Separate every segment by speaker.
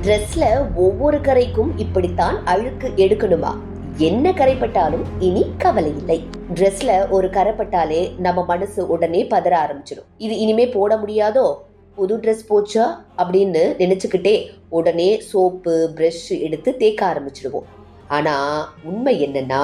Speaker 1: ட்ரெஸ்ல ஒவ்வொரு கரைக்கும் இப்படித்தான் அழுக்கு எடுக்கணுமா? என்ன கரைப்பட்டாலும் இனி கவலை இல்லை. ட்ரெஸ்ல ஒரு கரைப்பட்டாலே நம்ம மனசு உடனே பதற ஆரம்பிச்சிடும். இது இனிமே போட முடியாதோ, புது ட்ரெஸ் போச்சா அப்படின்னு நினைச்சுக்கிட்டே உடனே சோப்பு பிரஷ் எடுத்து தேக்க ஆரம்பிச்சிடுவோம். ஆனா உண்மை என்னன்னா,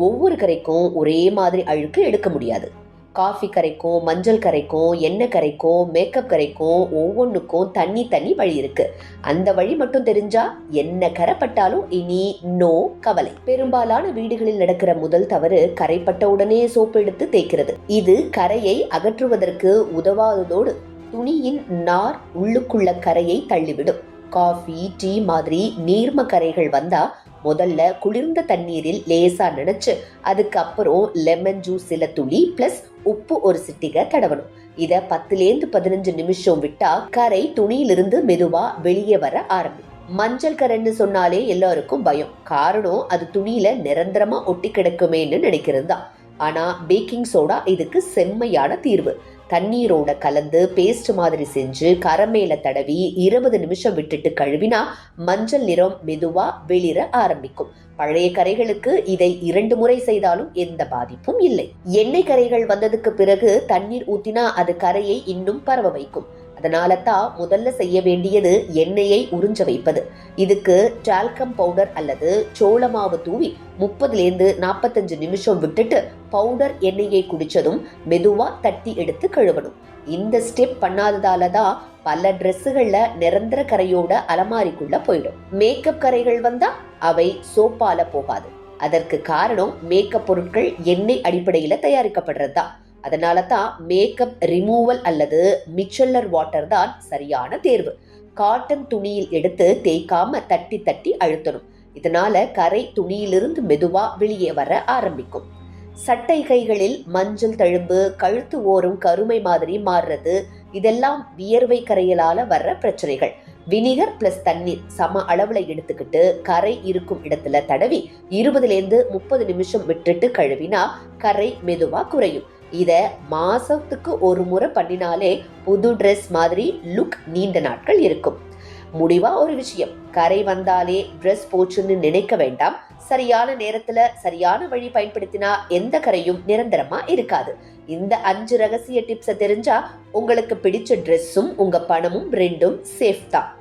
Speaker 1: ஒவ்வொரு கரைக்கும் ஒரே மாதிரி அழுக்கு எடுக்க முடியாது. காஃபி கரைக்கும், மஞ்சள் கரைக்கும், எண்ணெய் கரைக்கும், மேக்கப் கரைக்கும், ஒவ்வொன்றுக்கும் தனி வழி இருக்கு. அந்த வழி மட்டும் தெரிஞ்சா என்ன கரைப்பட்டாலும் இனி நோ கவலை. பெரும்பாலான வீடுகளில் நடக்கிற முதல் தவறு கரைப்பட்ட உடனே சோப்பு எடுத்து தேய்க்கிறது. இது கரையை அகற்றுவதற்கு உதவாததோடு துணியின் நார் உள்ளுக்குள்ள கரையை தள்ளிவிடும். காஃபி, டீ மாதிரி நீர்ம கரைகள் வந்தா முதல்ல குளிர்ந்த தண்ணீரில் லேசா நினைச்சு அதுக்கப்புறம் லெமன் ஜூஸ் சில துளி பிளஸ் உப்பு ஒரு சிட்டிகை தடவணும். இத 10-15 நிமிஷம் விட்டா கரை துணியிலிருந்து மெதுவா வெளியே வர ஆரம்பிக்கும். மஞ்சள் கரைன்னு சொன்னாலே எல்லாருக்கும் பயம். காரணம் அது துணியில நிரந்தரமா ஒட்டி கிடக்குமேன்னு நினைக்கிறது தான். ஆனா பேக்கிங் சோடா இதுக்கு செம்மையான தீர்வு. தண்ணீரோட கலந்து பேஸ்ட் மாதிரி செஞ்சு கரமேல தடவி 20 நிமிஷம் விட்டுட்டு கழுவினா மஞ்சள் நிறம் மெதுவா வெளிர ஆரம்பிக்கும். பழைய கரைகளுக்கு இதை 2 முறை செய்தாலும் எந்த பாதிப்பும் இல்லை. எண்ணெய் கரைகள் வந்ததுக்கு பிறகு தண்ணீர் ஊத்தினா அது கரையை இன்னும் பரவ வைக்கும். அதனால தான் முதல்ல செய்ய வேண்டியது எண்ணெயை உறிஞ்ச வைப்பது. இதுக்கு டால்கம் பவுடர் அல்லது சோளமாவு தூவி 30-45 நிமிஷம் விட்டுட்டு பவுடர் எண்ணெயை குடிச்சதும் மெதுவா தட்டி எடுத்து கழுவணும். இந்த ஸ்டெப் பண்ணாததால தான் பல ட்ரெஸ்ஸுகள்ல நிரந்தர கரையோட அலமாரிக்குள்ள போயிடும். மேக்கப் கரைகள் வந்தா அவை சோப்பால போகாது. அதற்கு காரணம் மேக்கப் பொருட்கள் எண்ணெய் அடிப்படையில தயாரிக்கப்படுறதுதான். அதனால தான் மேக்கப் ரிமூவல் அல்லது மிச்சல்லர் வாட்டர் தான் சரியான தேர்வு. காட்டன் துணியில் எடுத்து தேய்க்காம தட்டி அழுத்தணும். இதனால கரை துணியிலிருந்து மெதுவா வெளியே வர ஆரம்பிக்கும். சட்டை கைகளில் மஞ்சள் தழும்பு, கழுத்து ஓரம் கருமை மாதிரி மாறுறது, இதெல்லாம் வியர்வை கரையலால வர்ற பிரச்சனைகள். வினிகர் பிளஸ் தண்ணீர் சம அளவுல எடுத்துக்கிட்டு கரை இருக்கும் இடத்துல தடவி 20-30 நிமிஷம் விட்டுட்டு கழுவினா கரை மெதுவா குறையும். இத மாசத்துக்கு ஒரு முறை பண்ணினாலே புது ட்ரெஸ் மாதிரி லுக் நீண்ட நாட்கள் இருக்கும். முடிவா ஒரு விஷயம், கரை வந்தாலே ட்ரெஸ் போச்சுன்னு நினைக்க வேண்டாம். சரியான நேரத்துல சரியான வழி பயன்படுத்தினா எந்த கரையும் நிரந்தரமா இருக்காது. இந்த 5 ரகசிய டிப்ஸை தெரிஞ்சா உங்களுக்கு பிடிச்ச ட்ரெஸ்ஸும் உங்க பணமும் ரெண்டும் சேஃப் தான்.